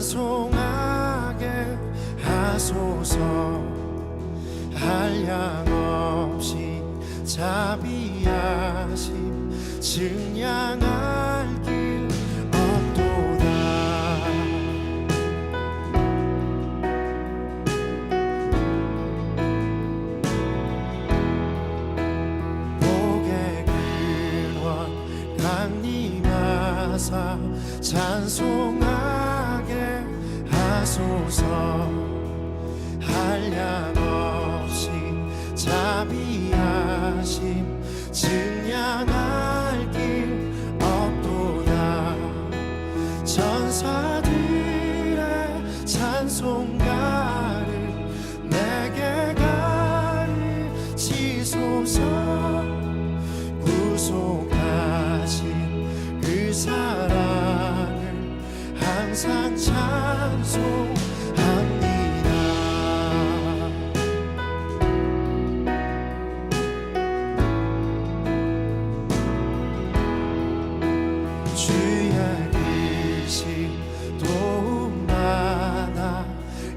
찬송하게 하소서. 한량없이 자비하심 증량할 길 없도다. 복의 근원 강림하사 찬송하게 하소서. 한량없이 자비하심 증량할 길 없도다. 천사들의 찬송가를 내게 가르치소서. 구속하신 그 사랑을 항상 찬송합니다. 주의 글씨 도움받아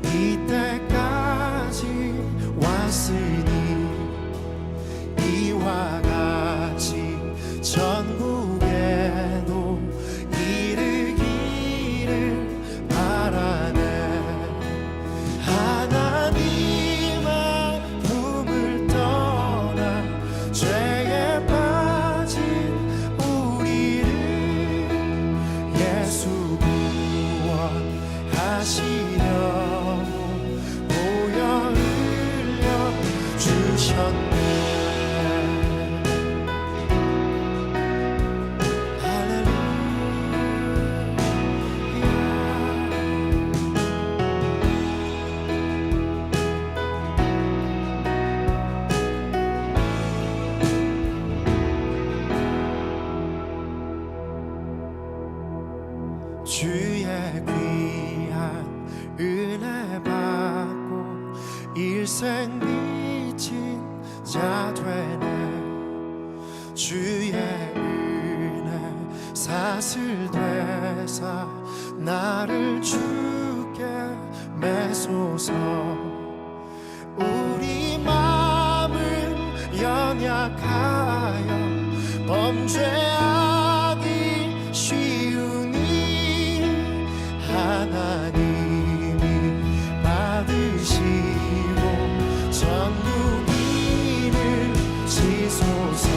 이때까지 왔으니 이와 같이 전국에도 이르기를 바라네. 하나님의 품을 떠나 죄에 빠진 우리를 예수 구원하시려고 보혈 흘려 주셨네. 주의 귀한 은혜 받고 일생 미친 자 되네. 주의 은혜 사슬되사 나를 주께 매소서. 우리 마음은 연약하여 범죄하기 쉬우니 하나님이 받으시고 전국인을 지소서.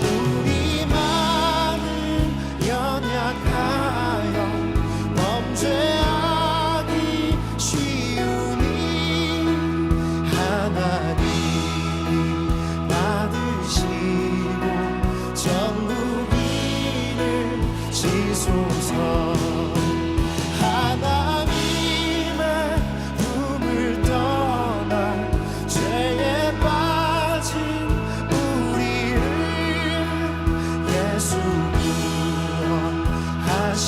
우리 마음은 연약하여 범죄하기 쉬우니 하나님이 받으시고 전국인을 지소서. 하나님의 품을 떠나 죄에 빠진 우리를 예수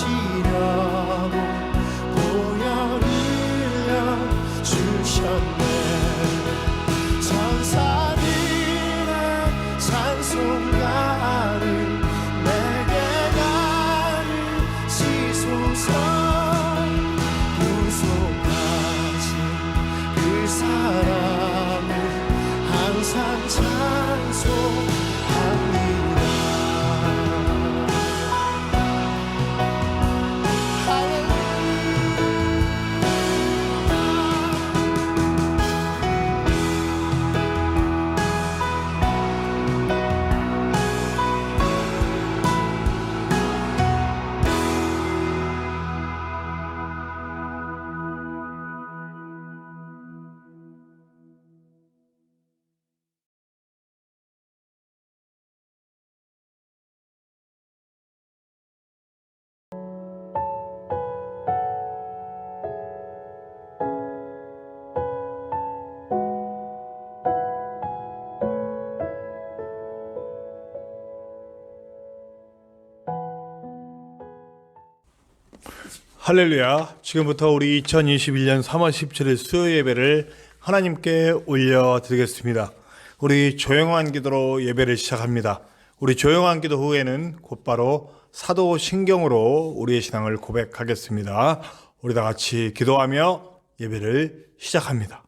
구원하시려고 보혈 흘려 주셨네. 천사들의 찬송가를 내게 가르치소서. 구속하신 그 사랑을 항상 찬송합니다. 할렐루야. 지금부터 우리 2021년 3월 17일 수요 예배를 하나님께 올려드리겠습니다. 우리 조용한 기도로 예배를 시작합니다. 우리 조용한 기도 후에는 곧바로 사도 신경으로 우리의 신앙을 고백하겠습니다. 우리 다 같이 기도하며 예배를 시작합니다.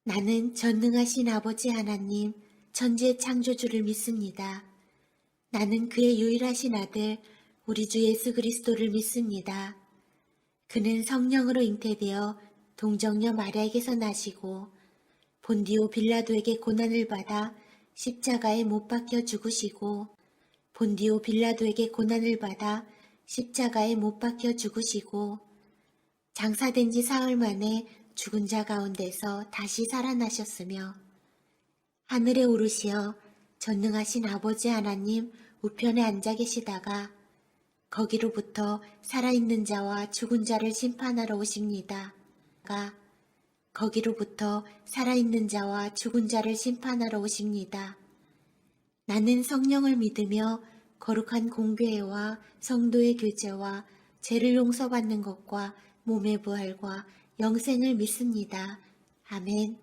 나는 전능하신 아버지 하나님, 천지의 창조주를 믿습니다. 나는 그의 유일하신 아들, 우리 주 예수 그리스도를 믿습니다. 그는 성령으로 잉태되어 동정녀 마리아에게서 나시고 본디오 빌라도에게 고난을 받아 십자가에 못 박혀 죽으시고 본디오 빌라도에게 고난을 받아 십자가에 못 박혀 죽으시고 장사된 지 사흘 만에 죽은 자 가운데서 다시 살아나셨으며 하늘에 오르시어 전능하신 아버지 하나님 우편에 앉아 계시다가 거기로부터 살아있는 자와 죽은 자를 심판하러 오십니다. 거기로부터 살아있는 자와 죽은 자를 심판하러 오십니다. 나는 성령을 믿으며 거룩한 공교회와 성도의 교제와 죄를 용서받는 것과 몸의 부활과 영생을 믿습니다. 아멘.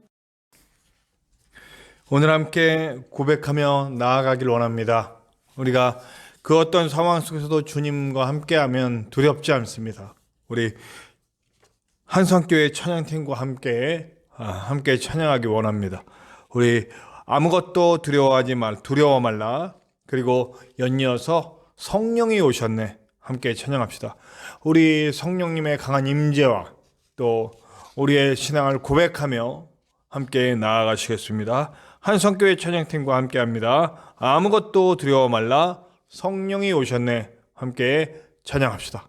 오늘 함께 고백하며 나아가길 원합니다. 우리가 그 어떤 상황 속에서도 주님과 함께하면 두렵지 않습니다. 우리 한성교회 찬양팀과 함께 찬양하기 원합니다. 우리 아무것도 두려워 말라. 그리고 연이어서 성령이 오셨네. 함께 찬양합시다. 우리 성령님의 강한 임재와 또 우리의 신앙을 고백하며 함께 나아가시겠습니다. 한성교회 찬양팀과 함께합니다. 아무것도 두려워 말라. 성령이 오셨네. 함께 찬양합시다.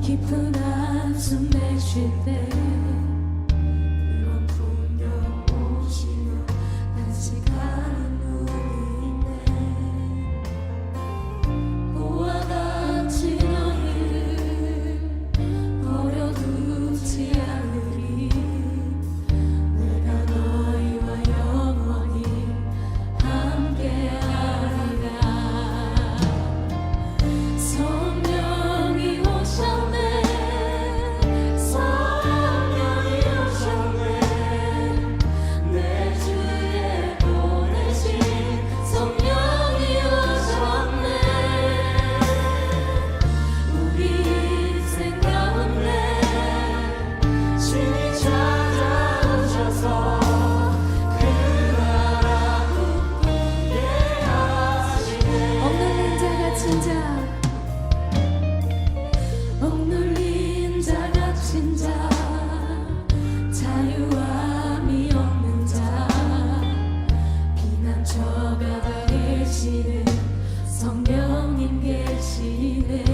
깊은 한숨 내쉴 때 그런 풍경 보시며 다시 가는 눈이 있네. 보와 같이 너희를 버려두지 않으리. 내가 너희와 영원히 함께하리라. 성령이 오셨네. 성령이 오셨네. 내 주에 보내신 성령이 오셨네. 우리 인생 가운데 주님 찾아오셔서 그 나라 꿈꾸게 하시네. 억눌린 자 갇힌 자, 억눌린 자 갇힌 자, 자유함이 없는 자, 피난처가 되시는 성령님 계시네.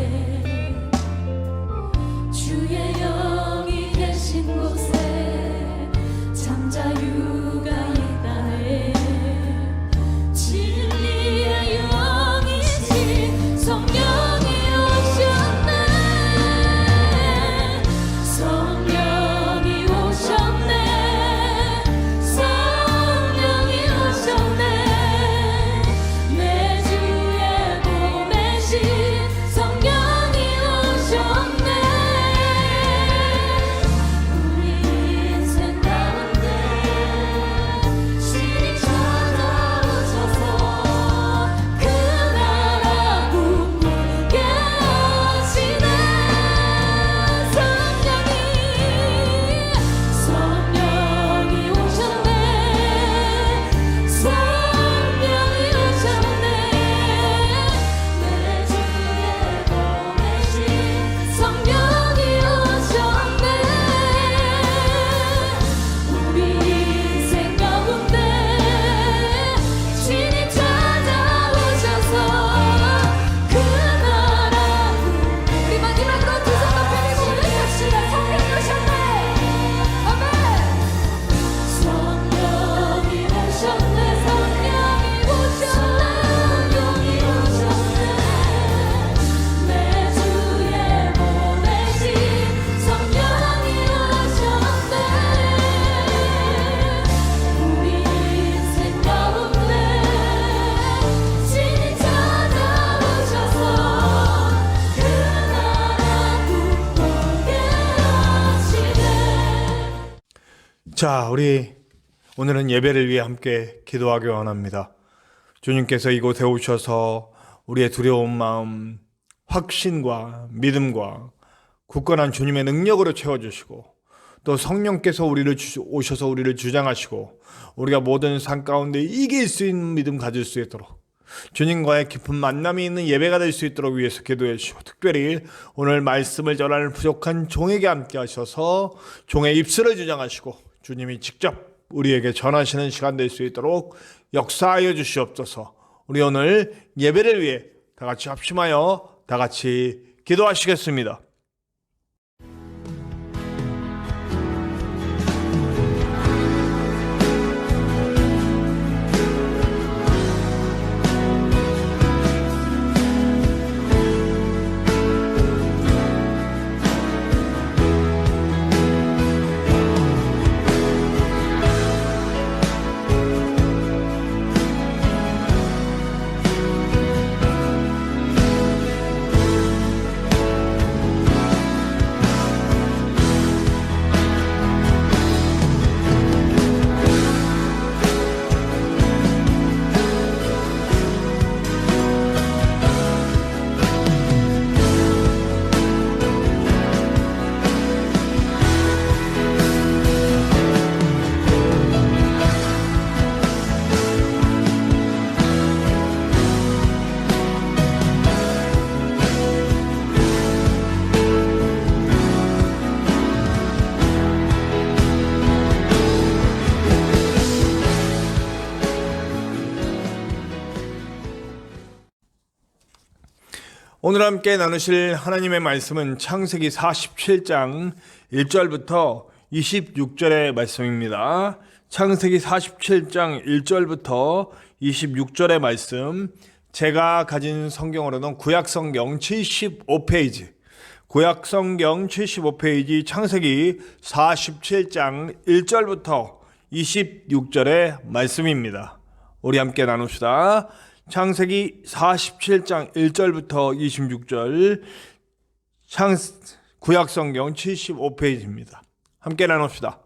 주의 영이 계신 곳에 참 자유가 있다네. 진리의 영이신 성령이 오셨네. 성령이 오셨네. 성령이 오셨네. 내 주에 보내신 성령이 오셨네. 우리 인생 가운데 신이 찾아오셔서 그 나라 꿈꾸게 하시네. 성령이 오셨네. 성령이 오셨네. 내 주에 보내신 성령이 오셨네. 우리 인생 가운데 신이 찾아오셔서 그 나라 우리 마지막으로 두 손 높이 들고 외칩시다. 성령이 오셨네. 아멘. 성령이 오셨네. 성령이 오셨네. 내 주에 보내신 성령이 오셨네. 우리 인생 가운데 신이 찾아오셔서 그 나라 꿈꾸게 하시네. 자, 우리 오늘은 예배를 위해 함께 기도하기 원합니다. 주님께서 이곳에 오셔서 우리의 두려운 마음, 확신과 믿음과 굳건한 주님의 능력으로 채워주시고, 또 성령께서 오셔서 우리를 주장하시고, 우리가 모든 산 가운데 이길 수 있는 믿음 가질 수 있도록, 주님과의 깊은 만남이 있는 예배가 될 수 있도록 위해서 기도해 주시고, 특별히 오늘 말씀을 전하는 부족한 종에게 함께 하셔서 종의 입술을 주장하시고 주님이 직접 우리에게 전하시는 시간 될 수 있도록 역사하여 주시옵소서. 우리 오늘 예배를 위해 다 같이 합심하여 다 같이 기도하시겠습니다. 오늘 함께 나누실 하나님의 말씀은 창세기 47장 1절부터 26절의 말씀입니다. 창세기 47장 1절부터 26절의 말씀, 제가 가진 성경으로는 구약성경 75페이지, 구약성경 75페이지 창세기 47장 1절부터 26절의 말씀입니다. 우리 함께 나눕시다. 창세기 47장 1절부터 26절, 구약성경 75페이지입니다. 함께 나눕시다.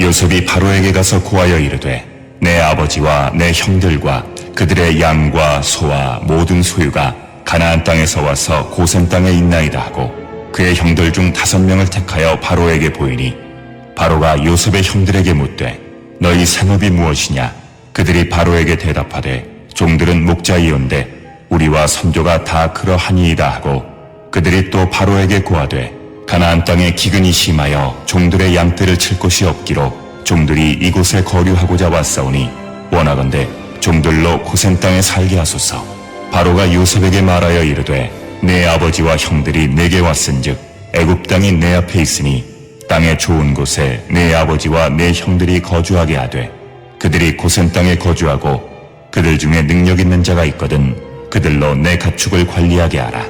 요셉이 바로에게 가서 구하여 이르되 내 아버지와 내 형들과 그들의 양과 소와 모든 소유가 가나안 땅에서 와서 고센 땅에 있나이다 하고 그의 형들 중 5명을 택하여 바로에게 보이니 바로가 요셉의 형들에게 묻되 너희 생업이 무엇이냐? 그들이 바로에게 대답하되 종들은 목자이온데 우리와 선조가 다 그러하니이다 하고 그들이 또 바로에게 고하되 가나안 땅에 기근이 심하여 종들의 양떼를 칠 곳이 없기로 종들이 이곳에 거류하고자 왔사오니 원하건대 종들로 고센 땅에 살게 하소서. 바로가 요셉에게 말하여 이르되 내 아버지와 형들이 내게 왔은즉 애굽 땅이 내 앞에 있으니 땅의 좋은 곳에 내 아버지와 내 형들이 거주하게 하되 그들이 고센 땅에 거주하고 그들 중에 능력 있는 자가 있거든 그들로 내 가축을 관리하게 하라.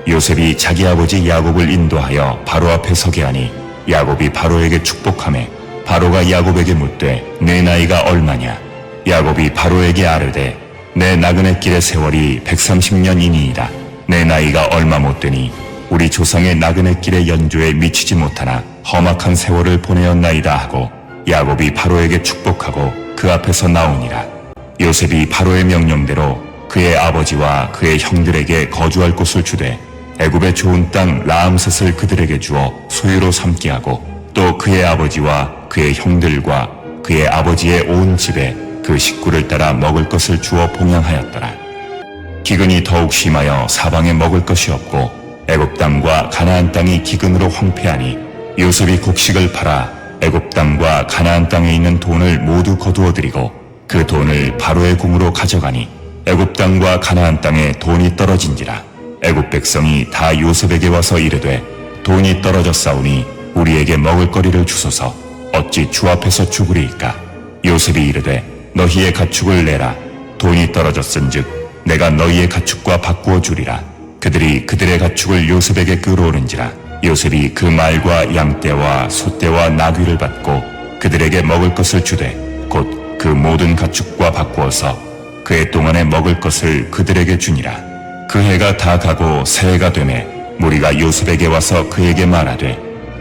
요셉이 자기 아버지 야곱을 인도하여 바로 앞에 서게 하니 야곱이 바로에게 축복하매 바로가 야곱에게 묻되 내 나이가 얼마냐? 야곱이 바로에게 아뢰되 내 나그네 길의 세월이 130년이니이다. 내 나이가 얼마 못 되니 우리 조상의 나그네 길의 연조에 미치지 못하나 험악한 세월을 보내었나이다 하고 야곱이 바로에게 축복하고 그 앞에서 나오니라. 요셉이 바로의 명령대로 그의 아버지와 그의 형들에게 거주할 곳을 주되 애굽의 좋은 땅 라암셋을 그들에게 주어 소유로 삼게 하고 또 그의 아버지와 그의 형들과 그의 아버지의 온 집에 그 식구를 따라 먹을 것을 주어 봉양하였더라. 기근이 더욱 심하여 사방에 먹을 것이 없고 애굽 땅과 가나안 땅이 기근으로 황폐하니 요셉이 곡식을 팔아 애굽 땅과 가나안 땅에 있는 돈을 모두 거두어들이고 그 돈을 바로의 궁으로 가져가니 애굽 땅과 가나안 땅에 돈이 떨어진지라. 애굽 백성이 다 요셉에게 와서 이르되 돈이 떨어졌사오니 우리에게 먹을 거리를 주소서. 어찌 주 앞에서 죽으리이까? 요셉이 이르되 너희의 가축을 내라. 돈이 떨어졌은즉 내가 너희의 가축과 바꾸어 주리라. 그들이 그들의 가축을 요셉에게 끌어오는지라. 요셉이 그 말과 양떼와 소떼와 나귀를 받고 그들에게 먹을 것을 주되 곧 그 모든 가축과 바꾸어서 그해 동안에 먹을 것을 그들에게 주니라. 그 해가 다 가고 새해가 되매 무리가 요셉에게 와서 그에게 말하되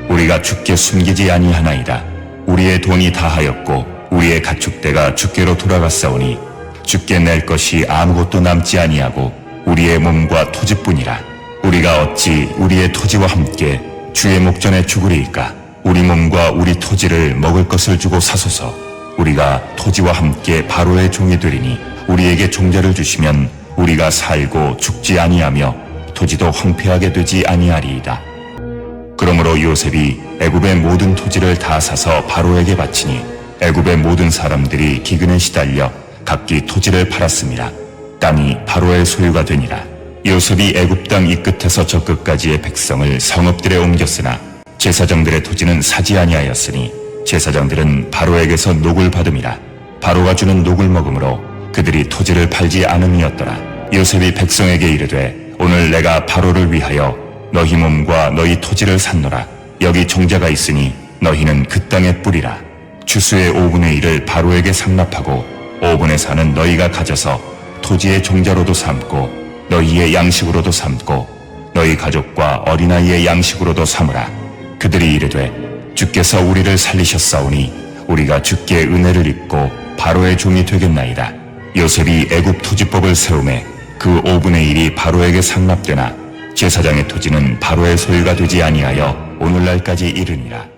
우리가 주께 숨기지 아니하나이다. 우리의 돈이 다하였고 우리의 가축대가 주께로 돌아갔사오니 주께 낼 것이 아무것도 남지 아니하고 우리의 몸과 토지뿐이라. 우리가 어찌 우리의 토지와 함께 주의 목전에 죽으리이까? 우리 몸과 우리 토지를 먹을 것을 주고 사소서. 우리가 토지와 함께 바로의 종이 되리니 우리에게 종자를 주시면 우리가 살고 죽지 아니하며 토지도 황폐하게 되지 아니하리이다. 그러므로 요셉이 애굽의 모든 토지를 다 사서 바로에게 바치니 애굽의 모든 사람들이 기근에 시달려 각기 토지를 팔았습니다. 땅이 바로의 소유가 되니라. 요셉이 애굽 땅 이 끝에서 저 끝까지의 백성을 성읍들에 옮겼으나 제사장들의 토지는 사지 아니하였으니 제사장들은 바로에게서 녹을 받음이라. 바로가 주는 녹을 먹음으로 그들이 토지를 팔지 않음이었더라. 요셉이 백성에게 이르되 오늘 내가 바로를 위하여 너희 몸과 너희 토지를 샀노라. 여기 종자가 있으니 너희는 그 땅에 뿌리라. 추수의 5분의 1을 바로에게 상납하고 5분의 4는 너희가 가져서 토지의 종자로도 삼고 너희의 양식으로도 삼고 너희 가족과 어린아이의 양식으로도 삼으라. 그들이 이르되 주께서 우리를 살리셨사오니 우리가 주께 은혜를 입고 바로의 종이 되겠나이다. 요셉이 애굽 토지법을 세우매 그 5분의 1이 바로에게 상납되나 제사장의 토지는 바로의 소유가 되지 아니하여 오늘날까지 이르니라.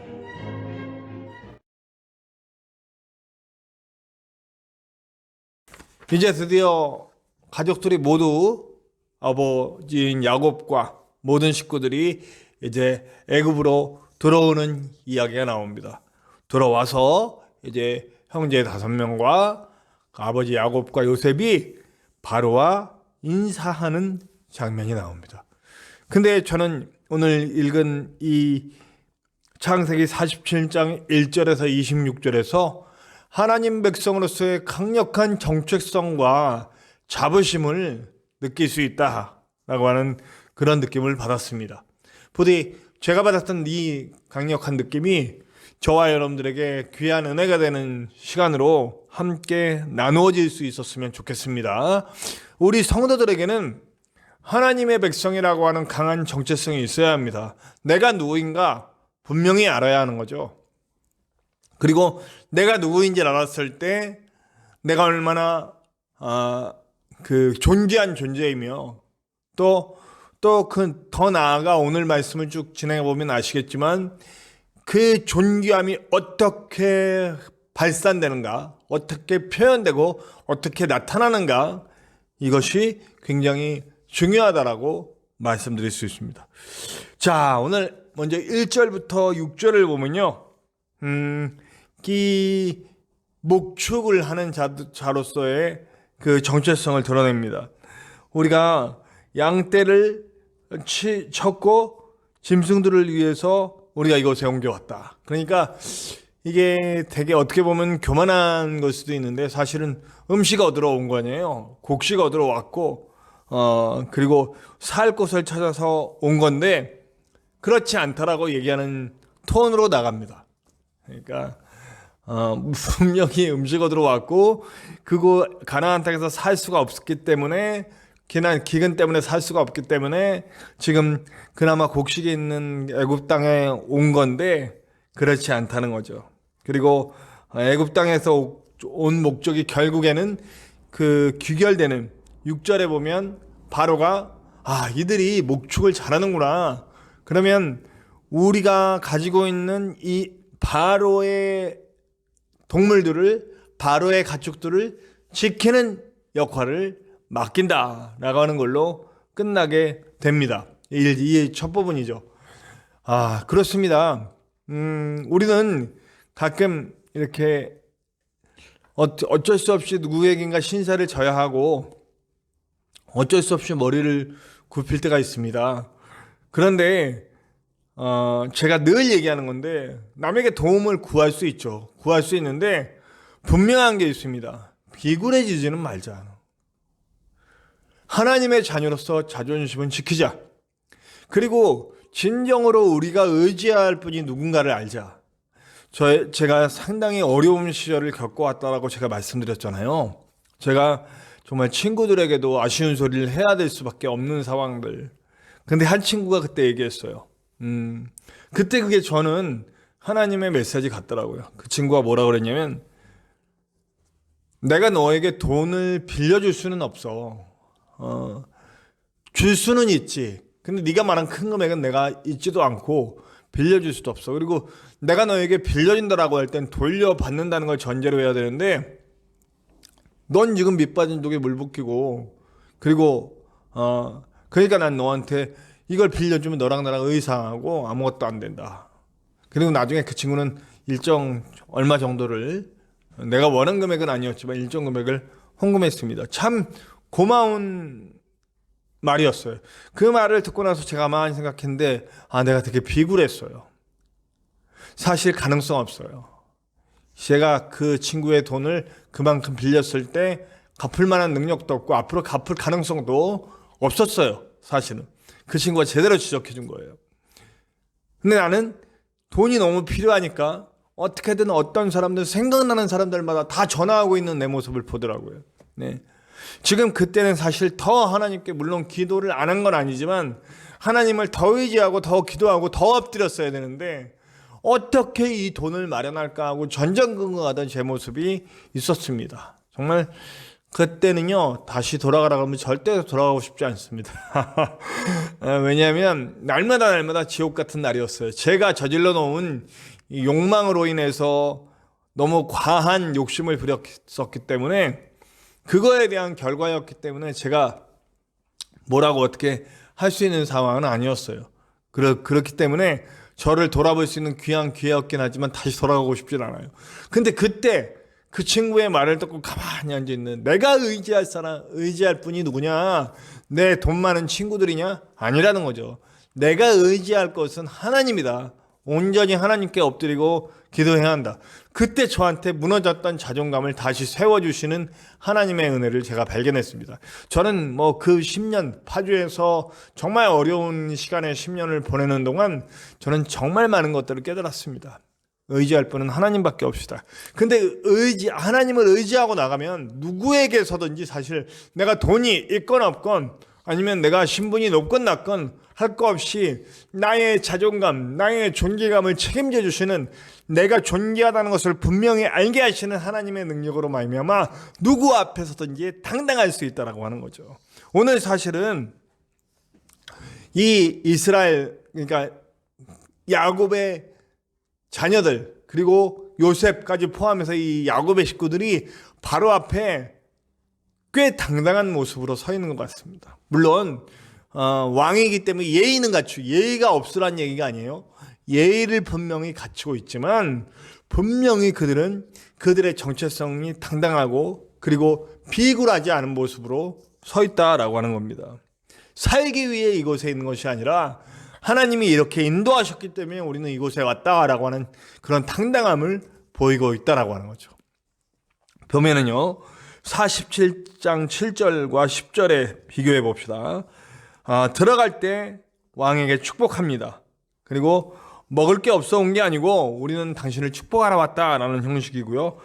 이제 드디어 가족들이 모두 아버지인 야곱과 모든 식구들이 이제 애굽으로 들어오는 이야기가 나옵니다. 들어와서 이제 형제 5명과 아버지 야곱과 요셉이 바로와 인사하는 장면이 나옵니다. 근데 저는 오늘 읽은 이 창세기 47장 1절에서 26절에서 하나님 백성으로서의 강력한 정체성과 자부심을 느낄 수 있다라고 하는 그런 느낌을 받았습니다. 부디 제가 받았던 이 강력한 느낌이 저와 여러분들에게 귀한 은혜가 되는 시간으로 함께 나누어질 수 있었으면 좋겠습니다. 우리 성도들에게는 하나님의 백성이라고 하는 강한 정체성이 있어야 합니다. 내가 누구인가 분명히 알아야 하는 거죠. 그리고 내가 누구인지를 알았을 때 내가 얼마나 존귀한 존재이며 또 더 나아가 오늘 말씀을 쭉 진행해 보면 아시겠지만 그 존귀함이 어떻게 발산되는가, 어떻게 표현되고 어떻게 나타나는가, 이것이 굉장히 중요하다라고 말씀드릴 수 있습니다. 자, 오늘 먼저 1절부터 6절을 보면요. 이 목축을 하는 자로서의 그 정체성을 드러냅니다. 우리가 양떼를 쳤고 짐승들을 위해서 우리가 이곳에 옮겨왔다. 그러니까 이게 되게 어떻게 보면 교만한 걸 수도 있는데 사실은 음식 얻으러 온 거네요. 곡식 얻으러 왔고 그리고 살 곳을 찾아서 온 건데 그렇지 않다라고 얘기하는 톤으로 나갑니다. 그러니까 분명히 음식 얻으러 왔고 그거 가나안 땅에서 살 수가 없었기 때문에 기근 때문에 살 수가 없기 때문에 지금 그나마 곡식이 있는 애굽 땅에 온 건데 그렇지 않다는 거죠. 그리고 애굽 땅에서 온 목적이 결국에는 그 귀결되는 6절에 보면 바로가 이들이 목축을 잘하는구나. 그러면 우리가 가지고 있는 이 바로의 동물들을 바로의 가축들을 지키는 역할을 맡긴다라고 하는 걸로 끝나게 됩니다. 이 첫 부분이죠. 그렇습니다. 우리는 가끔 이렇게 어쩔 수 없이 누구에겐가 신사를 져야 하고 어쩔 수 없이 머리를 굽힐 때가 있습니다. 그런데 제가 늘 얘기하는 건데 남에게 도움을 구할 수 있죠. 구할 수 있는데 분명한 게 있습니다. 비굴해지지는 말자. 하나님의 자녀로서 자존심은 지키자. 그리고 진정으로 우리가 의지할 분이 누군가를 알자. 제가 상당히 어려운 시절을 겪어왔다라고 제가 말씀드렸잖아요. 제가 정말 친구들에게도 아쉬운 소리를 해야 될 수밖에 없는 상황들. 근데 한 친구가 그때 얘기했어요. 그때 그게 저는 하나님의 메시지 같더라고요. 그 친구가 뭐라 그랬냐면 내가 너에게 돈을 빌려줄 수는 없어. 줄 수는 있지. 근데 네가 말한 큰 금액은 내가 있지도 않고 빌려줄 수도 없어. 그리고 내가 너에게 빌려준다라고 할 땐 돌려받는다는 걸 전제로 해야 되는데 넌 지금 밑빠진 독에 물 붓기고 그리고 그러니까 난 너한테 이걸 빌려주면 너랑 나랑 의상하고 아무것도 안 된다. 그리고 나중에 그 친구는 일정 얼마 정도를 내가 원한 금액은 아니었지만 일정 금액을 헌금했습니다. 참 고마운 말이었어요. 그 말을 듣고 나서 제가 많이 생각했는데 내가 되게 비굴했어요. 사실 가능성 없어요. 제가 그 친구의 돈을 그만큼 빌렸을 때 갚을 만한 능력도 없고 앞으로 갚을 가능성도 없었어요. 사실은 그 친구가 제대로 지적해 준 거예요. 근데 나는 돈이 너무 필요하니까 어떻게든 어떤 사람들, 생각나는 사람들마다 다 전화하고 있는 내 모습을 보더라고요. 네. 지금 그때는 사실 더 하나님께 물론 기도를 안 한 건 아니지만 하나님을 더 의지하고 더 기도하고 더 엎드렸어야 되는데 어떻게 이 돈을 마련할까 하고 전전긍긍하던 제 모습이 있었습니다. 정말 그때는요 다시 돌아가라고 하면 절대 돌아가고 싶지 않습니다. 왜냐하면 날마다 지옥 같은 날이었어요. 제가 저질러 놓은 이 욕망으로 인해서 너무 과한 욕심을 부렸었기 때문에 그거에 대한 결과였기 때문에 제가 뭐라고 어떻게 할 수 있는 상황은 아니었어요. 그렇기 때문에 저를 돌아볼 수 있는 귀한 기회였긴 하지만 다시 돌아가고 싶진 않아요. 근데 그때 그 친구의 말을 듣고 가만히 앉아있는, 내가 의지할 사람, 의지할 분이 누구냐? 내 돈 많은 친구들이냐? 아니라는 거죠. 내가 의지할 것은 하나님이다. 온전히 하나님께 엎드리고 기도해야 한다. 그때 저한테 무너졌던 자존감을 다시 세워주시는 하나님의 은혜를 제가 발견했습니다. 저는 뭐 그 10년 파주에서 정말 어려운 시간에 10년을 보내는 동안 저는 정말 많은 것들을 깨달았습니다. 의지할 분은 하나님밖에 없시다. 근데 하나님을 의지하고 나가면 누구에게서든지 사실 내가 돈이 있건 없건 아니면 내가 신분이 높건 낮건 할 거 없이 나의 자존감, 나의 존재감을 책임져 주시는, 내가 존귀하다는 것을 분명히 알게 하시는 하나님의 능력으로 말미암아 누구 앞에서든지 당당할 수 있다라고 하는 거죠. 오늘 사실은 이 이스라엘, 그러니까 야곱의 자녀들 그리고 요셉까지 포함해서 이 야곱의 식구들이 바로 앞에 꽤 당당한 모습으로 서 있는 것 같습니다. 물론 왕이기 때문에 예의는 갖추고, 예의가 없으란 얘기가 아니에요. 예의를 분명히 갖추고 있지만 분명히 그들은 그들의 정체성이 당당하고 그리고 비굴하지 않은 모습으로 서 있다라고 하는 겁니다. 살기 위해 이곳에 있는 것이 아니라 하나님이 이렇게 인도하셨기 때문에 우리는 이곳에 왔다라고 하는 그런 당당함을 보이고 있다라고 하는 거죠. 보면은요, 47장 7절과 10절에 비교해 봅시다. 들어갈 때 왕에게 축복합니다. 그리고 먹을 게 없어 온 게 아니고 우리는 당신을 축복하러 왔다라는 형식이고요.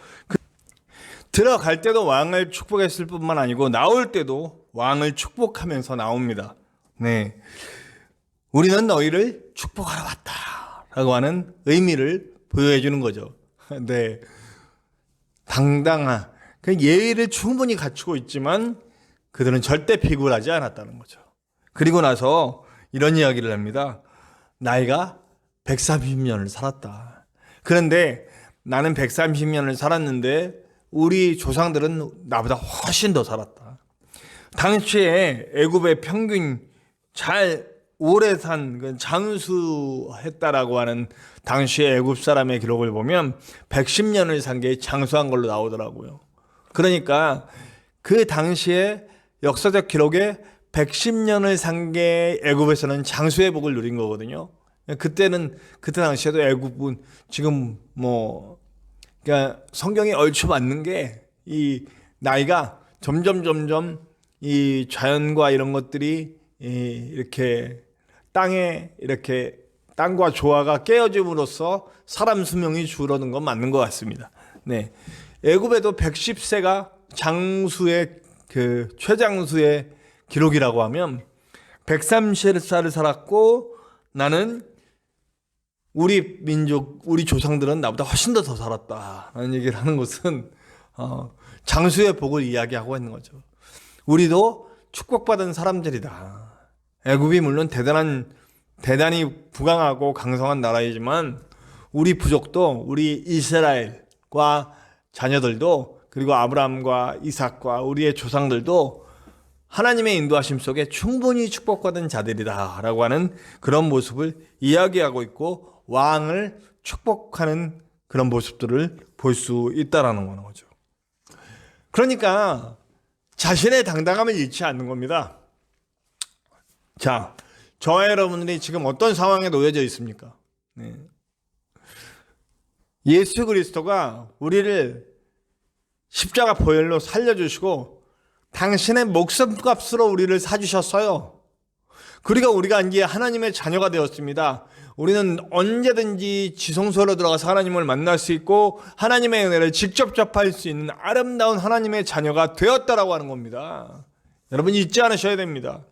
들어갈 때도 왕을 축복했을 뿐만 아니고 나올 때도 왕을 축복하면서 나옵니다. 네, 우리는 너희를 축복하러 왔다라고 하는 의미를 부여해 주는 거죠. 네, 당당한 그 예의를 충분히 갖추고 있지만 그들은 절대 비굴하지 않았다는 거죠. 그리고 나서 이런 이야기를 합니다. 나이가 130년을 살았다. 그런데 나는 130년을 살았는데 우리 조상들은 나보다 훨씬 더 살았다. 당시에 애굽의 평균 잘 오래 산 장수했다라고 하는 당시의 애굽 사람의 기록을 보면 110년을 산 게 장수한 걸로 나오더라고요. 그러니까 그 당시에 역사적 기록에 110년을 산 게 애굽에서는 장수의 복을 누린 거거든요. 그때 당시에도 애굽은 지금 그러니까 성경이 얼추 맞는 게 이 나이가 점점 이 자연과 이런 것들이 이렇게 땅과 조화가 깨어짐으로써 사람 수명이 줄어든 건 맞는 것 같습니다. 네, 애굽에도 110세가 장수의 최장수의 기록이라고 하면 130살을 살았고 나는 우리 민족, 우리 조상들은 나보다 훨씬 더 살았다라는 얘기를 하는 것은 장수의 복을 이야기하고 있는 거죠. 우리도 축복받은 사람들이다. 애굽이 물론 대단히 부강하고 강성한 나라이지만 우리 부족도, 우리 이스라엘과 자녀들도, 그리고 아브라함과 이삭과 우리의 조상들도 하나님의 인도하심 속에 충분히 축복받은 자들이다라고 하는 그런 모습을 이야기하고 있고 왕을 축복하는 그런 모습들을 볼 수 있다라는 거죠. 그러니까 자신의 당당함을 잃지 않는 겁니다. 자, 저와 여러분들이 지금 어떤 상황에 놓여져 있습니까? 네. 예수 그리스도가 우리를 십자가 보혈로 살려주시고 당신의 목숨값으로 우리를 사주셨어요. 그리고 우리가 이제 하나님의 자녀가 되었습니다. 우리는 언제든지 지성소로 들어가서 하나님을 만날 수 있고 하나님의 은혜를 직접 접할 수 있는 아름다운 하나님의 자녀가 되었다라고 하는 겁니다. 여러분 잊지 않으셔야 됩니다.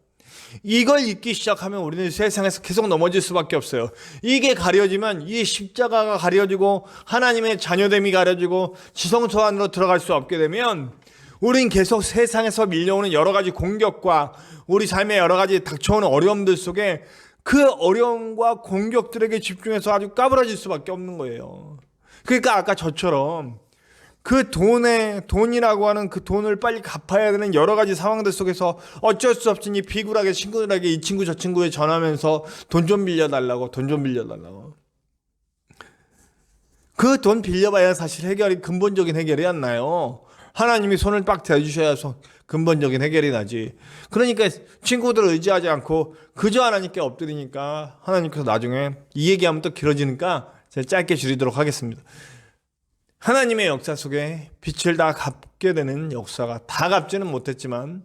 이걸 잊기 시작하면 우리는 세상에서 계속 넘어질 수밖에 없어요. 이게 가려지면 이 십자가가 가려지고 하나님의 자녀됨이 가려지고 지성소 안으로 들어갈 수 없게 되면 우린 계속 세상에서 밀려오는 여러 가지 공격과 우리 삶의 여러 가지 닥쳐오는 어려움들 속에 그 어려움과 공격들에게 집중해서 아주 까부러질 수밖에 없는 거예요. 그러니까 아까 저처럼 그 돈이라고 하는 그 돈을 빨리 갚아야 되는 여러 가지 상황들 속에서 어쩔 수 없으니 비굴하게 친구들에게 이 친구 저 친구에 전하면서 돈 좀 빌려달라고. 그 돈 빌려봐야 사실 해결이 근본적인 해결이 안 나요. 하나님이 손을 빡 대주셔야 근본적인 해결이 나지. 그러니까 친구들을 의지하지 않고 그저 하나님께 엎드리니까 하나님께서 나중에 이 얘기하면 또 길어지니까 제가 짧게 줄이도록 하겠습니다. 하나님의 역사 속에 빛을 다 갚게 되는 역사가 다 갚지는 못했지만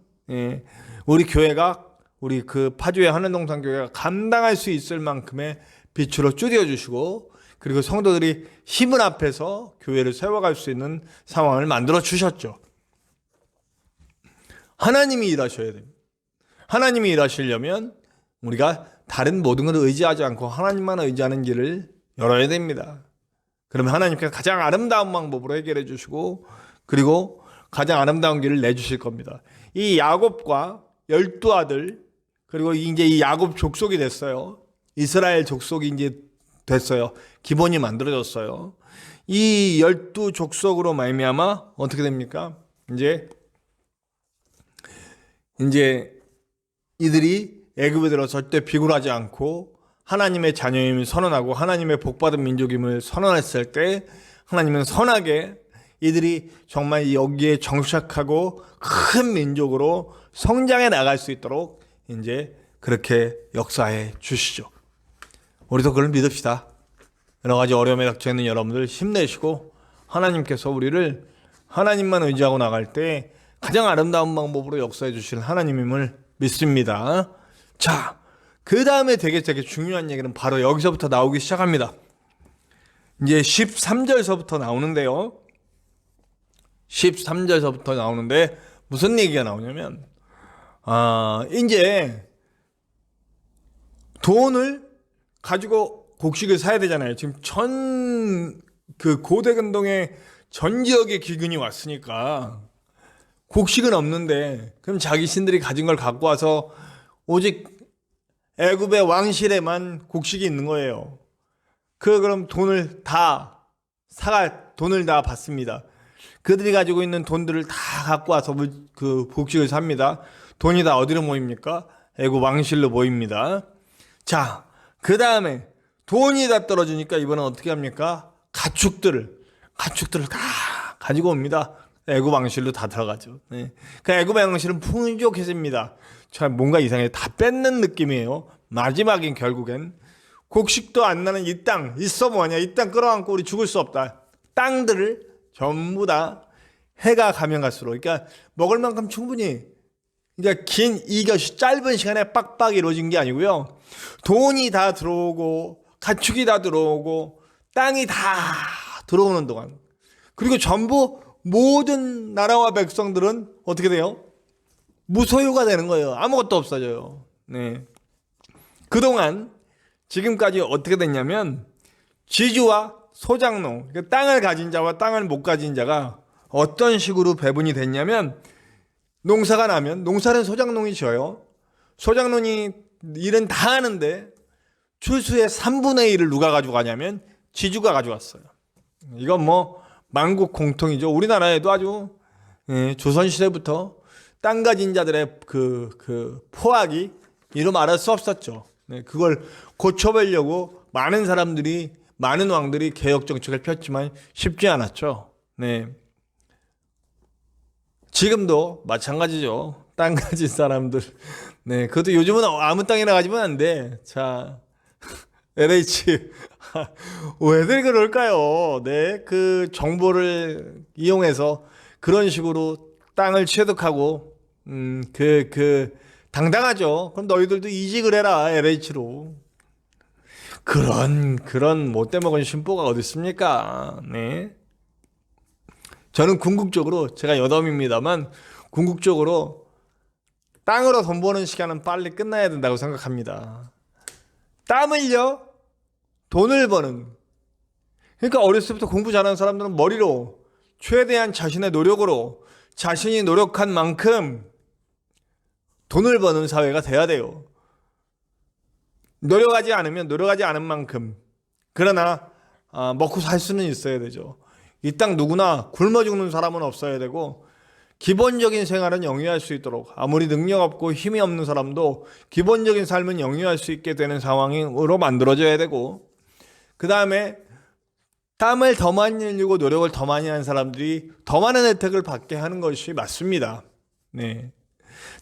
우리 교회가 우리 그 파주의 하늘동산 교회가 감당할 수 있을 만큼의 빛으로 줄여주시고 그리고 성도들이 힘을 앞에서 교회를 세워갈 수 있는 상황을 만들어 주셨죠. 하나님이 일하셔야 됩니다. 하나님이 일하시려면 우리가 다른 모든 것을 의지하지 않고 하나님만 의지하는 길을 열어야 됩니다. 그러면 하나님께서 가장 아름다운 방법으로 해결해 주시고 그리고 가장 아름다운 길을 내주실 겁니다. 이 야곱과 12아들 그리고 이제 이 야곱 족속이 됐어요. 이스라엘 족속이 이제 됐어요. 기본이 만들어졌어요. 이 12족속으로 말미암아 어떻게 됩니까? 이제 이들이 애굽에 들어 절대 비굴하지 않고 하나님의 자녀임을 선언하고 하나님의 복받은 민족임을 선언했을 때 하나님은 선하게 이들이 정말 여기에 정착하고 큰 민족으로 성장해 나갈 수 있도록 이제 그렇게 역사해 주시죠. 우리도 그걸 믿읍시다. 여러 가지 어려움에 닥쳐 있는 여러분들 힘내시고 하나님께서 우리를 하나님만 의지하고 나갈 때 가장 아름다운 방법으로 역사해 주실 하나님임을 믿습니다. 자, 그 다음에 되게 중요한 얘기는 바로 여기서부터 나오기 시작합니다. 이제 13절서부터 나오는데요. 13절서부터 나오는데 무슨 얘기가 나오냐면 이제 돈을 가지고 곡식을 사야 되잖아요. 지금 그 고대근동의 전 지역의 기근이 왔으니까 곡식은 없는데 그럼 자기 신들이 가진 걸 갖고 와서 오직 애굽의 왕실에만 곡식이 있는 거예요. 그럼 돈을 다 받습니다. 그들이 가지고 있는 돈들을 다 갖고 와서 그 곡식을 삽니다. 돈이 다 어디로 모입니까? 애굽 왕실로 모입니다. 자, 그 다음에 돈이 다 떨어지니까 이번엔 어떻게 합니까? 가축들을 다 가지고 옵니다. 애굽 왕실로 다 들어가죠. 네. 그 애굽 왕실은 풍족해집니다. 참 뭔가 이상해. 다 뺏는 느낌이에요. 마지막엔 결국엔 곡식도 안 나는 이 땅 있어 뭐하냐. 이 땅 끌어안고 우리 죽을 수 없다. 땅들을 전부 다 해가 가면 갈수록 그러니까 먹을 만큼 충분히 그러니까 이것이 짧은 시간에 빡빡 이루어진 게 아니고요. 돈이 다 들어오고 가축이 다 들어오고 땅이 다 들어오는 동안 그리고 전부 모든 나라와 백성들은 어떻게 돼요? 무소유가 되는 거예요. 아무것도 없어져요. 네. 그동안 지금까지 어떻게 됐냐면 지주와 소작농, 그러니까 땅을 가진 자와 땅을 못 가진 자가 어떤 식으로 배분이 됐냐면 농사가 나면 농사는 소작농이 지어요. 소작농이 일은 다 하는데 출수의 3분의 1을 누가 가져가냐면 지주가 가져갔어요. 이건 뭐 만국 공통이죠. 우리나라에도 아주 조선시대부터 땅 가진 자들의 그 포악이 이루 말할 수 없었죠. 그걸 고쳐보려고 많은 왕들이 개혁 정책을 폈지만 쉽지 않았죠. 네. 지금도 마찬가지죠. 땅 가진 사람들. 네. 그것도 요즘은 아무 땅이나 가지면 안 돼. 자, LH. 왜들 그럴까요? 네. 그 정보를 이용해서 그런 식으로 땅을 취득하고, 당당하죠. 그럼 너희들도 이직을 해라, LH로. 그런 못돼 먹은 심보가 어디 있습니까? 네. 저는 궁극적으로, 제가 여담입니다만, 궁극적으로 땅으로 돈 버는 시간은 빨리 끝나야 된다고 생각합니다. 땀 흘려 돈을 버는. 그러니까 어렸을 때부터 공부 잘하는 사람들은 머리로 최대한 자신의 노력으로 자신이 노력한 만큼 돈을 버는 사회가 돼야 돼요. 노력하지 않은 만큼. 그러나 먹고 살 수는 있어야 되죠. 이 땅 누구나 굶어 죽는 사람은 없어야 되고 기본적인 생활은 영위할 수 있도록 아무리 능력 없고 힘이 없는 사람도 기본적인 삶은 영위할 수 있게 되는 상황으로 만들어져야 되고 그 다음에 땀을 더 많이 흘리고 노력을 더 많이 한 사람들이 더 많은 혜택을 받게 하는 것이 맞습니다. 네.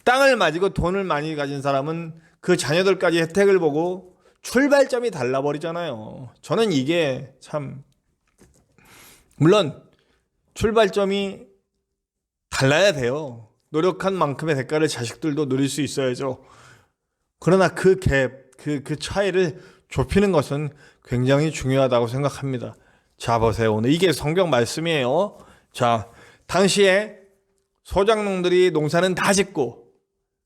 땅을 가지고 돈을 많이 가진 사람은 그 자녀들까지 혜택을 보고 출발점이 달라버리잖아요. 저는 이게 참, 물론 출발점이 달라야 돼요. 노력한 만큼의 대가를 자식들도 누릴 수 있어야죠. 그러나 그 갭, 그 차이를 좁히는 것은 굉장히 중요하다고 생각합니다. 자, 보세요. 오늘 이게 성경 말씀이에요. 자, 당시에 소작농들이 농사는 다 짓고,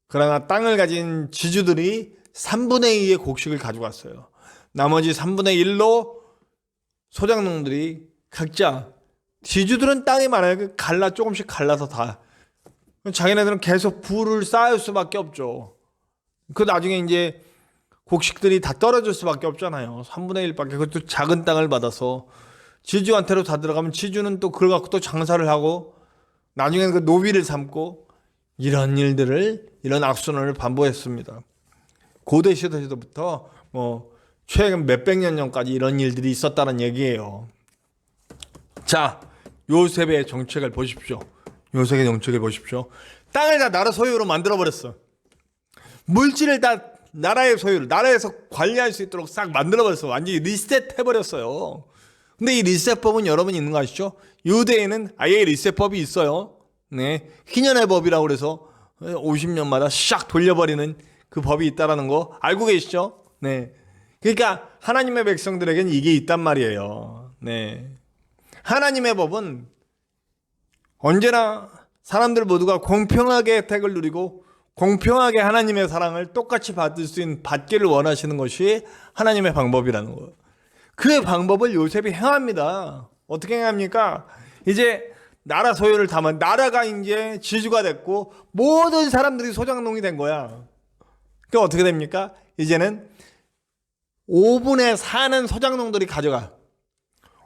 그러나 땅을 가진 지주들이 3분의 2의 곡식을 가져갔어요. 나머지 3분의 1로 소작농들이 각자, 지주들은 땅이 많아요. 조금씩 갈라서 다. 자기네들은 계속 부를 쌓을 수밖에 없죠. 그 나중에 이제 곡식들이 다 떨어질 수밖에 없잖아요. 3분의 1밖에. 그것도 작은 땅을 받아서 지주한테로 다 들어가면 지주는 또 그걸 갖고 또 장사를 하고 나중에는 그 노비를 삼고 이런 일들을, 이런 악순환을 반복했습니다. 고대 시대부터 최근 몇백 년 전까지 이런 일들이 있었다는 얘기예요. 자, 요셉의 정책을 보십시오. 요셉의 정책을 보십시오. 땅을 다 나라 소유로 만들어버렸어. 물질을 다 나라의 소유를, 나라에서 관리할 수 있도록 싹 만들어버렸어. 완전히 리셋해버렸어요. 근데 이 리셋법은 여러분 있는 거 아시죠? 유대에는 아예 리셋법이 있어요. 네, 희년의 법이라고 그래서 50년마다 샥 돌려버리는 그 법이 있다라는 거 알고 계시죠? 네, 그러니까 하나님의 백성들에게는 이게 있단 말이에요. 네, 하나님의 법은 언제나 사람들 모두가 공평하게 혜택을 누리고 공평하게 하나님의 사랑을 똑같이 받기를 원하시는 것이 하나님의 방법이라는 거예요. 그 방법을 요셉이 행합니다. 어떻게 행합니까? 이제 나라 소유를 담은, 나라가 이제 지주가 됐고 모든 사람들이 소작농이 된 거야. 그러니까 어떻게 됩니까? 이제는 5분의 4는 소작농들이 가져가.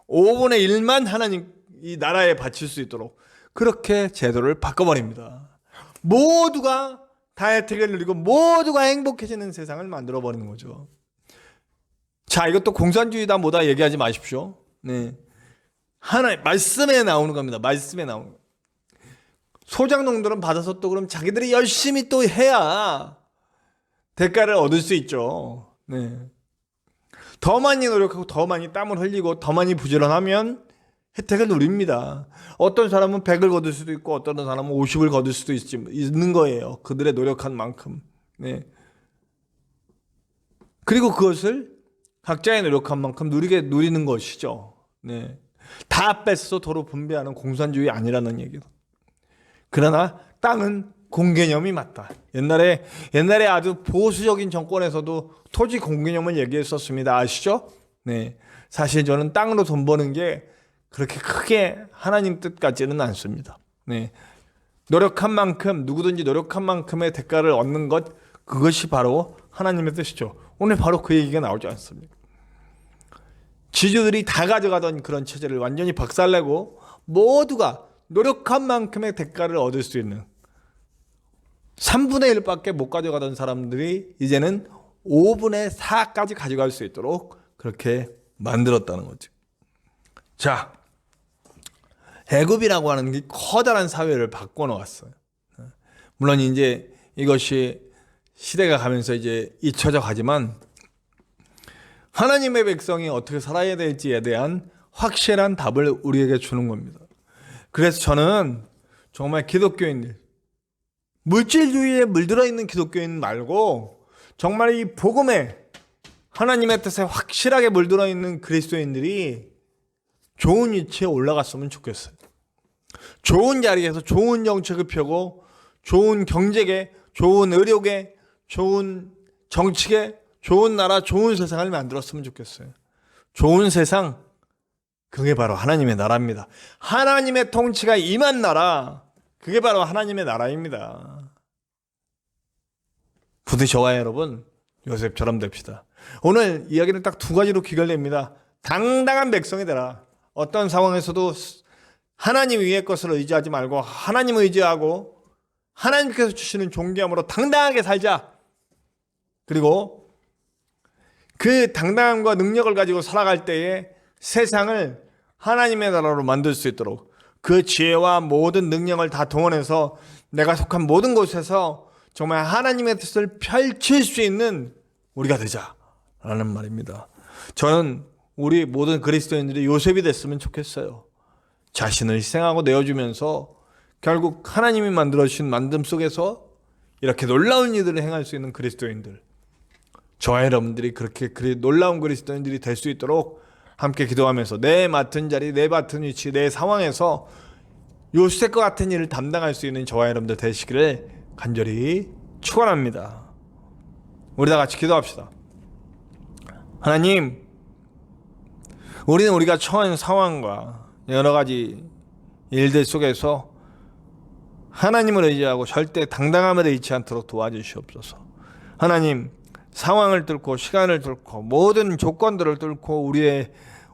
5분의 1만 하나님 이 나라에 바칠 수 있도록 그렇게 제도를 바꿔버립니다. 모두가 다 혜택을 누리고 모두가 행복해지는 세상을 만들어버리는 거죠. 자, 이것도 공산주의다 뭐다 얘기하지 마십시오. 네, 말씀에 나오는 겁니다. 말씀에 나오는 거. 소작농들은 받아서 또 그럼 자기들이 열심히 또 해야 대가를 얻을 수 있죠. 네, 더 많이 노력하고 더 많이 땀을 흘리고 더 많이 부지런하면 혜택을 누립니다. 어떤 사람은 100을 거둘 수도 있고 어떤 사람은 50을 거둘 수도 있는 거예요. 그들의 노력한 만큼. 네. 그리고 그것을 각자의 노력한 만큼 누리는 것이죠. 네. 다 뺏어 도로 분배하는 공산주의 아니라는 얘기도. 그러나 땅은 공개념이 맞다. 옛날에 아주 보수적인 정권에서도 토지 공개념을 얘기했었습니다. 아시죠? 네. 사실 저는 땅으로 돈 버는 게 그렇게 크게 하나님 뜻 같지는 않습니다. 네. 노력한 만큼, 누구든지 노력한 만큼의 대가를 얻는 것, 그것이 바로 하나님의 뜻이죠. 오늘 바로 그 얘기가 나오지 않습니까? 지주들이 다 가져가던 그런 체제를 완전히 박살내고 모두가 노력한 만큼의 대가를 얻을 수 있는 3분의 1밖에 못 가져가던 사람들이 이제는 5분의 4까지 가져갈 수 있도록 그렇게 만들었다는 거죠. 자, 애굽이라고 하는 게 커다란 사회를 바꿔놓았어요. 물론 이제 이것이 시대가 가면서 이제 잊혀져 가지만 하나님의 백성이 어떻게 살아야 될지에 대한 확실한 답을 우리에게 주는 겁니다. 그래서 저는 정말 기독교인들, 물질주의에 물들어 있는 기독교인 말고 정말 이 복음에 하나님의 뜻에 확실하게 물들어 있는 그리스도인들이 좋은 위치에 올라갔으면 좋겠어요. 좋은 자리에서 좋은 정책을 펴고 좋은 경제계, 좋은 의료계, 좋은 정치계, 좋은 나라, 좋은 세상을 만들었으면 좋겠어요. 좋은 세상, 그게 바로 하나님의 나라입니다. 하나님의 통치가 임한 나라, 그게 바로 하나님의 나라입니다. 부디 저와 여러분 요셉처럼 됩시다. 오늘 이야기는 딱 두 가지로 귀결됩니다. 당당한 백성이 되라. 어떤 상황에서도 하나님 위의 것을 의지하지 말고 하나님을 의지하고 하나님께서 주시는 존귀함으로 당당하게 살자. 그리고 그 당당함과 능력을 가지고 살아갈 때에 세상을 하나님의 나라로 만들 수 있도록 그 지혜와 모든 능력을 다 동원해서 내가 속한 모든 곳에서 정말 하나님의 뜻을 펼칠 수 있는 우리가 되자라는 말입니다. 저는 우리 모든 그리스도인들이 요셉이 됐으면 좋겠어요. 자신을 희생하고 내어주면서 결국 하나님이 만들어주신 만듦 속에서 이렇게 놀라운 일들을 행할 수 있는 그리스도인들, 저와 여러분들이 그렇게 놀라운 그리스도인들이 될 수 있도록 함께 기도하면서 내 맡은 자리, 내 맡은 위치, 내 상황에서 요셉과 같은 일을 담당할 수 있는 저와 여러분들 되시기를 간절히 축원합니다. 우리 다 같이 기도합시다. 하나님, 우리는 우리가 처한 상황과 여러 가지 일들 속에서 하나님을 의지하고 절대 당당함을 잃지 않도록 도와주시옵소서. 하나님, 상황을 뚫고 시간을 뚫고 모든 조건들을 뚫고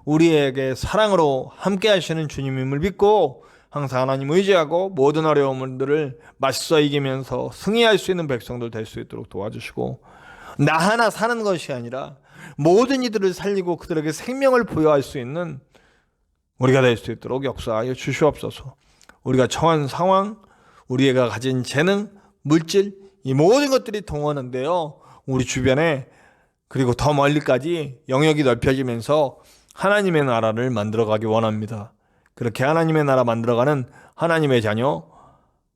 우리에게 사랑으로 함께 하시는 주님임을 믿고 항상 하나님 의지하고 모든 어려움들을 맞서 이기면서 승리할 수 있는 백성들 될 수 있도록 도와주시고, 나 하나 사는 것이 아니라 모든 이들을 살리고 그들에게 생명을 부여할 수 있는 우리가 될 수 있도록 역사하여 주시옵소서. 우리가 처한 상황, 우리가 가진 재능, 물질, 이 모든 것들이 동원한데요, 우리 주변에 그리고 더 멀리까지 영역이 넓혀지면서 하나님의 나라를 만들어가기 원합니다. 그렇게 하나님의 나라 만들어가는 하나님의 자녀,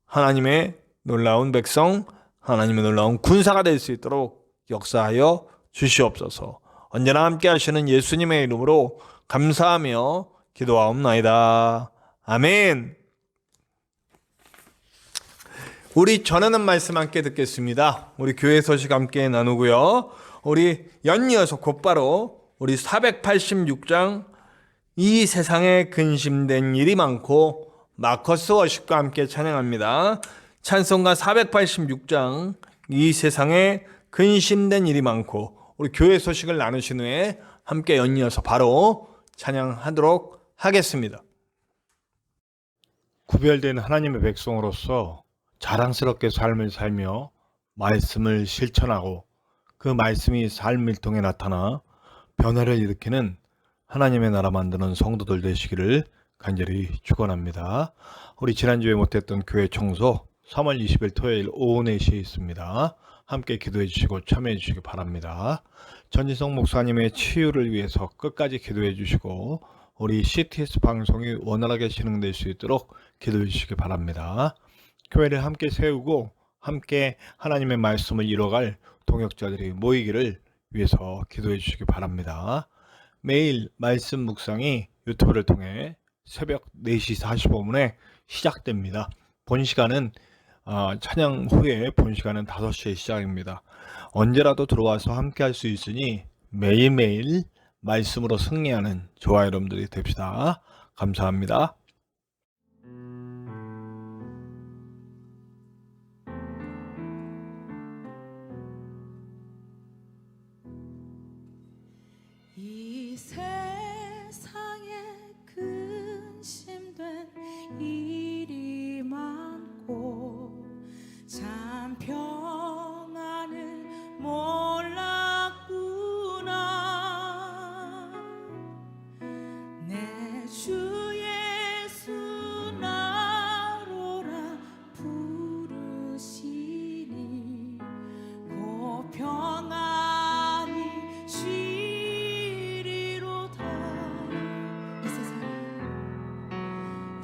하나님의 놀라운 백성, 하나님의 놀라운 군사가 될 수 있도록 역사하여 주시옵소서. 언제나 함께 하시는 예수님의 이름으로 감사하며 기도하옵나이다. 아멘. 우리 전하는 말씀 함께 듣겠습니다. 우리 교회 소식 함께 나누고요. 우리 연이어서 곧바로 우리 486장 이 세상에 근심된 일이 많고 마커스 워십과 함께 찬양합니다. 찬송가 486장 이 세상에 근심된 일이 많고, 우리 교회 소식을 나누신 후에 함께 연이어서 바로 찬양하도록 하겠습니다. 구별된 하나님의 백성으로서 자랑스럽게 삶을 살며 말씀을 실천하고 그 말씀이 삶을 통해 나타나 변화를 일으키는 하나님의 나라 만드는 성도들 되시기를 간절히 축원합니다. 우리 지난주에 못했던 교회 청소 3월 20일 토요일 오후 4시에 있습니다. 함께 기도해 주시고 참여해 주시기 바랍니다. 전진성 목사님의 치유를 위해서 끝까지 기도해 주시고 우리 CTS 방송이 원활하게 진행될 수 있도록 기도해 주시기 바랍니다. 교회를 함께 세우고 함께 하나님의 말씀을 이뤄갈 동역자들이 모이기를 위해서 기도해 주시기 바랍니다. 매일 말씀 묵상이 유튜브를 통해 새벽 4시 45분에 시작됩니다. 본 시간은 찬양 후에 본 시간은 5시에 시작입니다. 언제라도 들어와서 함께 할 수 있으니 매일매일 말씀으로 승리하는 저와 여러분들이 됩시다. 감사합니다. 이 세상에 근심된 일이 많고 참 평안을 몰랐구나. 내 주 예수 나로라 부르시니 곧 평안히 쉬리로다.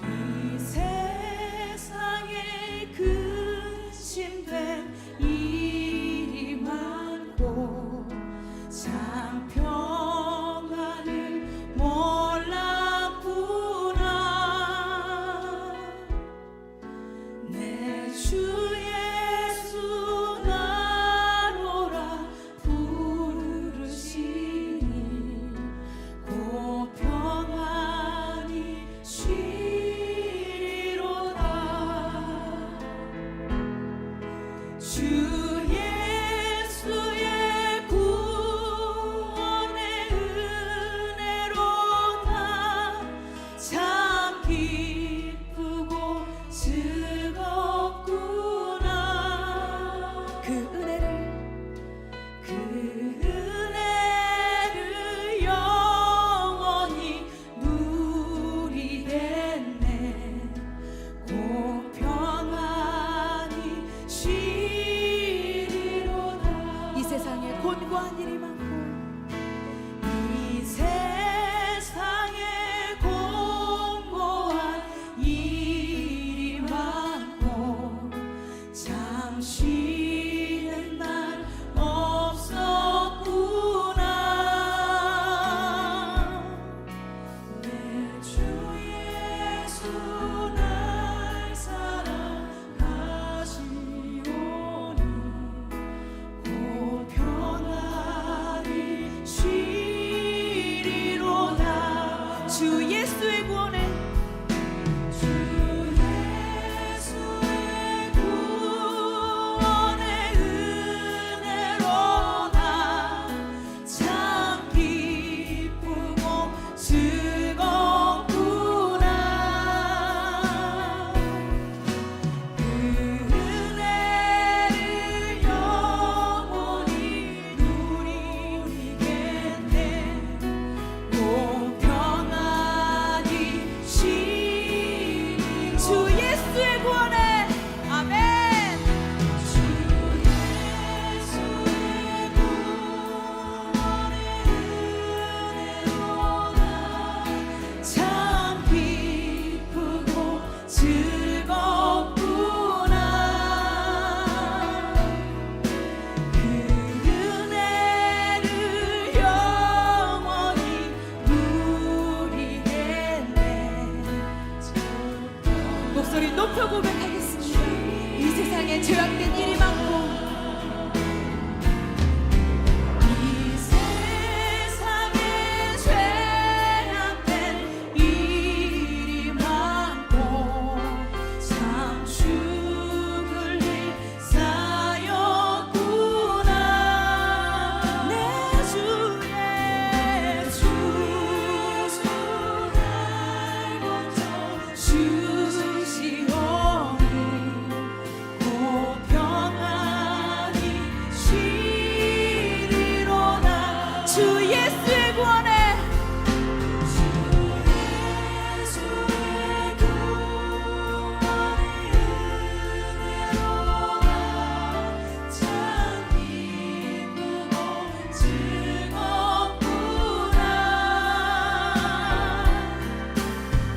이 세상에 근심된 일이 많고 참 평안을 몰랐구나. 내 주 예수 나로라 부르시니 곧 평안히 쉬리로다. 주 예수의 구원의 은혜로다. 참 기쁘고 즐겁구나. 그 은혜를 영원히 누리리로다. 공고한 일이 많고 이 세상에 공고한 일이 많고 참 쉬는 날 없었구나. 내 주 예수 날 사랑하시오니 곧 평안히 쉬리로다. 주 예수의 구원에 주 예수의 구원의 은혜로다. 참 기쁘고 즐겁구나. 그 은혜를 영원히 누리겠네. 곧 평안히 쉬리. 주 예수의 구원에 아멘. 주 예수의 구원의 은혜로다. 참 기쁘고 즐겁구나. 그 은혜를 영원히 누리겠네. 목소리 높여 고백하겠습니다. 이 세상에 죄악된 일이 많고 이 세상에 죄악된 일이 많고 참 죽을 일 쌓였구나. 내 주의 주 날 고쳐주시오니 곧 평안히 쉬리로다. 주 예수의 구원에 주 예수의 구원의 은혜로다. 참 기쁘고 즐겁구나.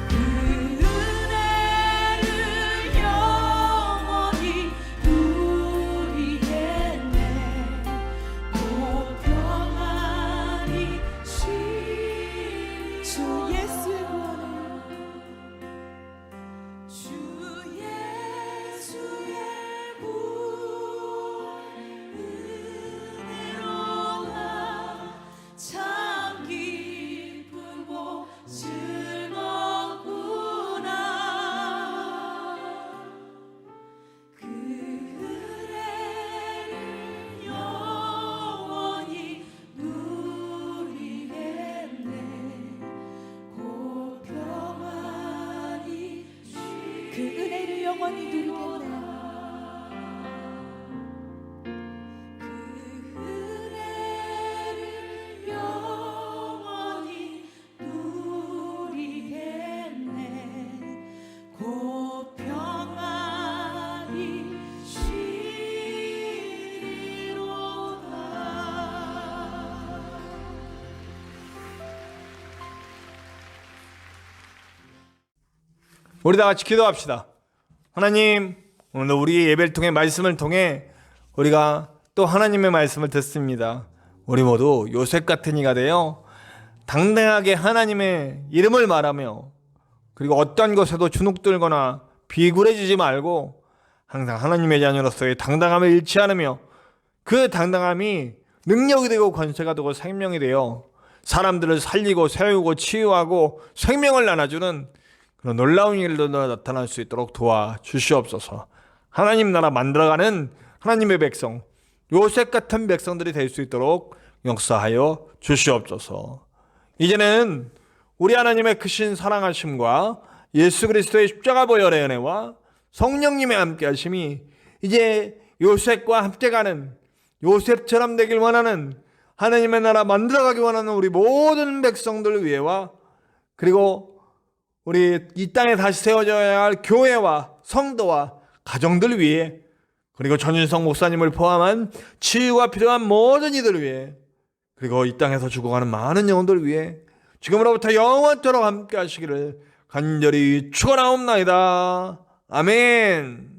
그 은혜를 영원히 누리겠네. 곧 평안히 쉬리. 주 예수의 구원에 주 예수의 은혜로다. 참 기쁘고 즐겁구나. 그 은혜를 영원히 누리겠네. 곧 평안히 그 은혜를 영원히 누리겠네. 그 은혜를 영원히 누리겠네. 곧 평안히 쉬리로다. 우리 다 같이 기도합시다. 하나님, 오늘 우리 예배를 통해 말씀을 통해 우리가 또 하나님의 말씀을 듣습니다. 우리 모두 요셉 같은 이가 되어 당당하게 하나님의 이름을 말하며 그리고 어떤 것에도 주눅들거나 비굴해지지 말고 항상 하나님의 자녀로서의 당당함을 잃지 않으며 그 당당함이 능력이 되고 권세가 되고 생명이 되어 사람들을 살리고 세우고 치유하고 생명을 나눠주는 그런 놀라운 일도 나타날 수 있도록 도와주시옵소서. 하나님 나라 만들어가는 하나님의 백성, 요셉 같은 백성들이 될 수 있도록 역사하여 주시옵소서. 이제는 우리 하나님의 크신 사랑하심과 예수 그리스도의 십자가 보혈의 은혜와 성령님의 함께하심이 이제 요셉과 함께 가는, 요셉처럼 되길 원하는, 하나님의 나라 만들어가기 원하는 우리 모든 백성들 위해와, 그리고 우리 이 땅에 다시 세워져야 할 교회와 성도와 가정들 위해 그리고 전인성 목사님을 포함한 치유가 필요한 모든 이들을 위해, 그리고 이 땅에서 죽어가는 많은 영혼들을 위해 지금으로부터 영원토록 함께 하시기를 간절히 축원하옵나이다. 아멘.